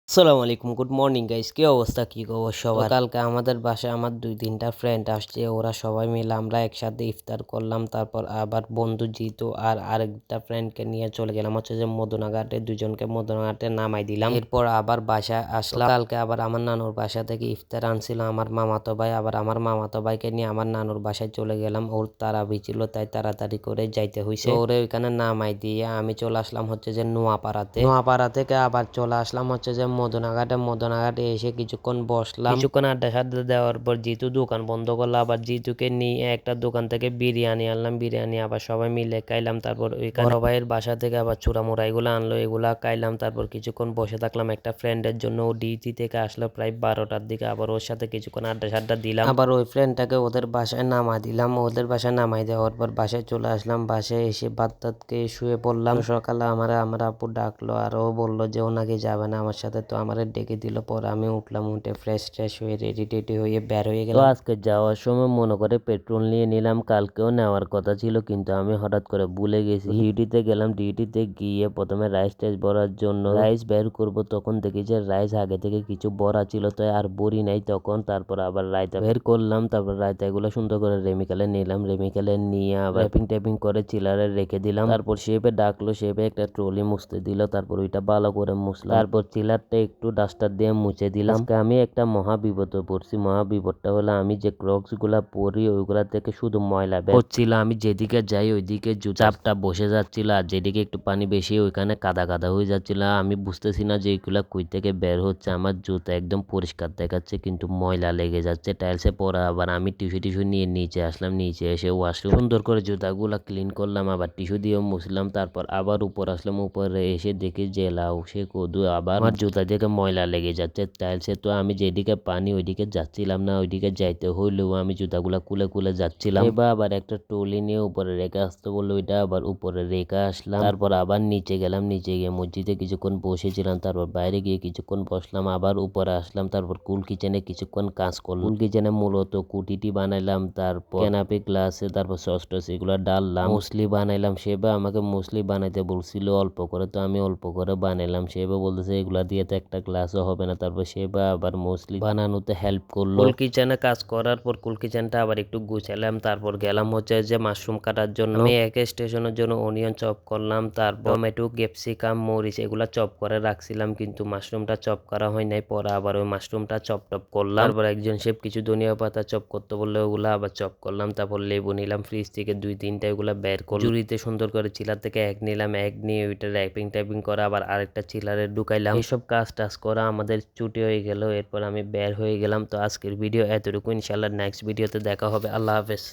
আসসালামু আলাইকুম, good morning guys. কি অবস্থা, কি খবর সবার? কালকে আমাদের বাসায় আমার 2-3টা ফ্রেন্ড আসছে। ওরা সবাই মিলে আমরা একসাথে ইফতার করলাম। তারপর আবার বন্ধু জিতু আর আরেকটা ফ্রেন্ডকে নিয়ে চলে গেলাম হচ্ছে যে মদনাঘাটে। দুজনকে মদনাঘাটে নামাই দিলাম। এরপর আবার বাসায় আসলাম। কালকে আবার আমার নানুর বাসা থেকে ইফতার আনছিল আমার মামাতো ভাই। আবার আমার মামাতো ভাইকে নিয়ে আমার নানুর বাসায় চলে গেলাম। ওর তারাবি ছিল, তাই তাড়াতাড়ি করে যাইতে হয়েছে। ওরে ওইখানে নামাই দিয়ে আমি চলে আসলাম হচ্ছে যে নোয়াপাড়াতে। নোয়াপাড়া থেকে আবার চলে আসলাম হচ্ছে যে মদনাঘাটে এসে কিছুক্ষণ বসলাম। কিছুক্ষণ আড্ডা দেওয়ার পর জিতু দোকান বন্ধ করলো। আবার জিতুকে নিয়ে একটা দোকান থেকে বিরিয়ানি আনলাম। বিরিয়ানি আবার সবাই মিলে খাইলাম। তারপর ওই বড় ভাইয়ের বাসা থেকে আবার চূড়ামুড়া এগুলো আনলো, এগুলা খাইলাম। তারপর কিছুক্ষণ বসে থাকলাম একটা ফ্রেন্ডের জন্য। ও ডিউটি থেকে আসলো প্রায় 12টার দিকে। আবার ওর সাথে কিছুক্ষণ আড্ডা দিলাম। আবার ওই ফ্রেন্ডটাকে ওদের বাসায় নামাই দিলাম। ওদের বাসায় নামাই দেওয়ার পর বাসায় চলে আসলাম। বাসায় এসে ভাত শুয়ে পড়লাম। সকালে আমার আব্বু ডাকলো আর ও বললো যে ও নাকি যাবে না আমার সাথে, তো আমারে ডেকে দিল। পরে আমি উঠলাম, উঠে ফ্রেশ হয়ে রেডি হয়ে বের হয়ে গেলাম। তো আজকে যাওয়ার সময় মনে করে পেট্রোল নিয়ে নিলাম। কালকেও নেওয়ার কথা ছিল, কিন্তু আমি হঠাৎ করে ভুলে গেছি। ডিউটিতে গেলাম। ডিউটিতে গিয়ে প্রথমে রাইস ভরার জন্য রাইস বের করব, তখন দেখি যে রাইস আগে থেকে কিছু ভরা ছিল, তো আর বড়ি নাই তখন। তারপর আবার রায়তা বের করলাম। তারপর রায়তা এগুলো সুন্দর করে রেমিক্যালে নিলাম। রেমিক্যালে নিয়ে আবার র্যাপিং করে চিলারে রেখে দিলাম। তারপর শেপে ডাকলো, শেপে একটা ট্রলি মুছতে দিল। তারপর ওইটা ভালো করে মুছলাম। তারপর চিলারটা একটু ডাস্টার দিয়ে মুছে দিলাম। আজকে আমি একটা মহাবিপদে পড়ছি। মহাবিপদটা হলো আমি যে ক্রক্স গুলা পরি ওইগুলা থেকে শুধু ময়লা বের হচ্ছিল। আমি যেদিকে যাই ওইদিকে চাপটা বসে যাচ্ছিল, আর যেদিকে একটু পানি বেশি ওইখানে কাদা হয়ে যাচ্ছিল। আমি বুঝতেছি না যে এইগুলা কই থেকে বের হচ্ছে। আমার জুতা একদম পরিষ্কার দেখাচ্ছে, কিন্তু ময়লা লেগে যাচ্ছে টাইলসে পরা। আবার আমি টিস্যু নিয়ে নিচে আসলাম। নিচে এসে ওয়াশরুম সুন্দর করে জুতাগুলা ক্লিন করলাম, আবার টিস্যু দিয়েও মুছলাম। তারপর আবার উপর আসলাম। উপরে এসে দেখি যে লাউ সে কদু আবার আমার জুতা থেকে ময়লা লেগে যাচ্ছে টাইলসে। তো আমি যেদিকে পানি ওইদিকে যাচ্ছিলাম না, ওইদিকে যাইতে হইলেও আমি জুতাগুলা খুলে যাচ্ছিলাম। এবার আবার একটা ট্রলি নিয়ে উপরে রেখে আসতে বললো, ওইটা আবার উপরে রেখে আসলাম। তারপর আবার নিচে গেলাম। নিচে গিয়ে মসজিদে কিছুক্ষণ বসেছিলাম। তারপর বাইরে গিয়ে কিছুক্ষণ বসলাম, আবার উপরে আসলাম। তারপর কুল কিচেনে কিছুক্ষণ কাজ করলাম। কুল কিচেনে মূলত কুটিটি বানাইলাম, তারপর ক্যানাপি গ্লাসে, তারপর সস টস এগুলো ডাললাম। মুসলি বানাইলাম। সেবা আমাকে মুসলি বানাইতে বলছিল অল্প করে, তো আমি অল্প করে বানাইলাম। সেবা বলতেছে এগুলা দিয়ে তো একটা গ্লাসও হবে না। তারপর সেবা আবার মুসলি বানানোতে হেল্প করলো। কুল কিচেনে কাজ করার পর কুল কিচেনটা আবার একটু গুছালাম। তারপর গেলাম হচ্ছে যে মাশরুম কাটার জন্য। আমি এক স্টেশনের জন্য অনিয়ন চপ করলাম, তারপর টমেটো, ক্যাপসিকাম, মরিচ এগুলা চপ করে রাখছিলাম, কিন্তু মাশরুমটা চপ করা হয় নাই। পরে আবার ওই মাশরুমটা চপ করলাম। তারপর একজন শেফ কিছু ধনিয়া পাতা চপ করতে বললে ওগুলা আবার চপ করলাম। তারপর লেবু নিলাম ফ্রিজ থেকে 2-3টা, ওগুলা বের করলাম। ঝুড়িতে সুন্দর করে চিলার থেকে এক নিলাম। এক নিয়ে ওইটা র্যাপিং করা, আবার আরেকটা চিলারে ঢুকাইলাম। এইসব কাজ করা আমাদের ছুটি হয়ে গেল। এরপর আমি বের হয়ে গেলাম। তো আজকের ভিডিও এতটুকু। ইনশাল্লাহ নেক্সট ভিডিওতে দেখা হবে। আল্লাহ হাফেজ।